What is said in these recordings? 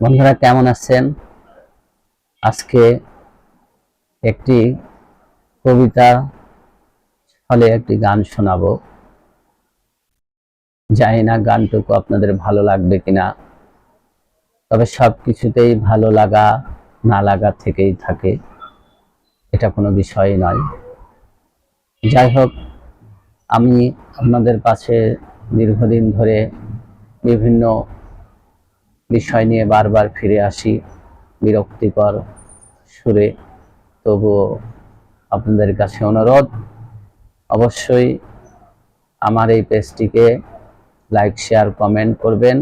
বন্ধুরা কেমন আছেন? আজকে একটি কবিতা ফলে একটি গান শোনাবো। জানি না গানটুকু আপনাদের ভালো লাগবে কিনা, তবে সবকিছুতেই ভালো লাগা না লাগা থেকেই থাকে, এটা কোনো বিষয় নয়। যাই হোক, আমি আপনাদের পাশে দীর্ঘদিন ধরে বিভিন্ন বিষয় নিয়ে বারবার ফিরে আসি বিরক্তিকর সুরে। তবুও আপনাদের কাছে অনুরোধ, অবশ্যই আমার এই পেজটিকে লাইক, শেয়ার, কমেন্ট করবেন।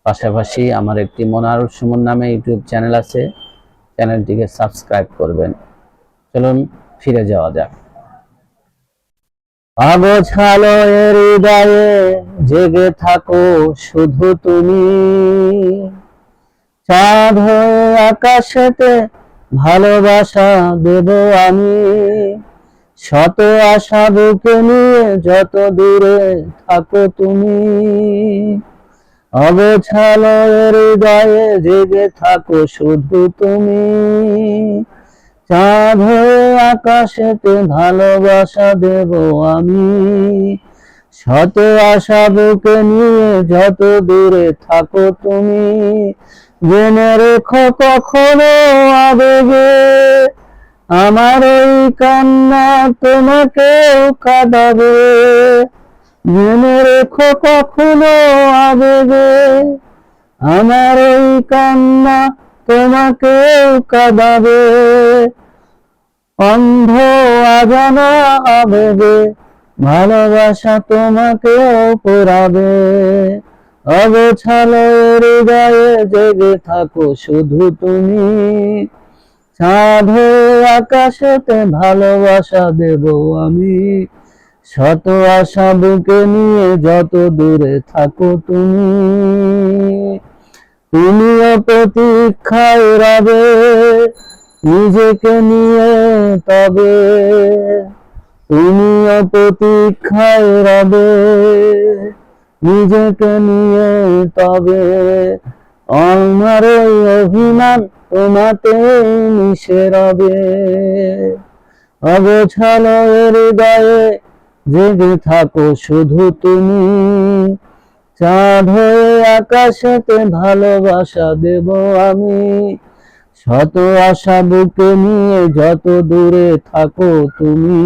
পাশাপাশি আমার একটি মনোয়ার সুমন নামে ইউটিউব চ্যানেল আছে, চ্যানেলটিকে সাবস্ক্রাইব করবেন। চলুন ফিরে যাওয়া যাক। অগোছালো হৃদয়ে জেগে থাকো শুধু তুমি, চাঁদ হয়ে আকাশেতে ভালোবাসা দেব আমি। শত আশা বুকে নিয়ে যত দূরে থাকো তুমি, অগোছালো হৃদয়ে জেগে থাকো শুধু তুমি। চাঁদ হয়ে আকাশেতে ভালোবাসা দেব আমি। শত আশা বুকে নিয়ে যত দূরে থাকো তুমি, জেনে রেখো কখনো আবেগে আমার ওই কান্না তোমাকেও কাঁদাবে। জেনে রেখো কখনো আবেগে আমার ওই কান্না তোমাকেও কাঁদাবে। অন্ধ অজানা আবেগে ভালোবাসা তোমাকেও পোড়াবে। অগোছালো হৃদয়ে জেগে থাকো শুধু তুমি, চাঁদ হয়ে আকাশেতে ভালোবাসা দেব আমি। শত আশা বুকে নিয়ে যত দূরে থাকো তুমি, তুমিও প্রতীক্ষায় রবে নিজেকে নিয়ে তবে। তুমিও প্রতীক্ষায় রবে নিজেকে নিয়ে তবে। আমার ওই অভিমান তোমাতে মিশে রবে। অগোছালো হৃদয়ে জেগে থাকো শুধু তুমি, চাঁদ হয়ে আকাশেতে ভালোবাসা দেব আমি। শত আশা বুকে নিয়ে যত দূরে থাকো তুমি।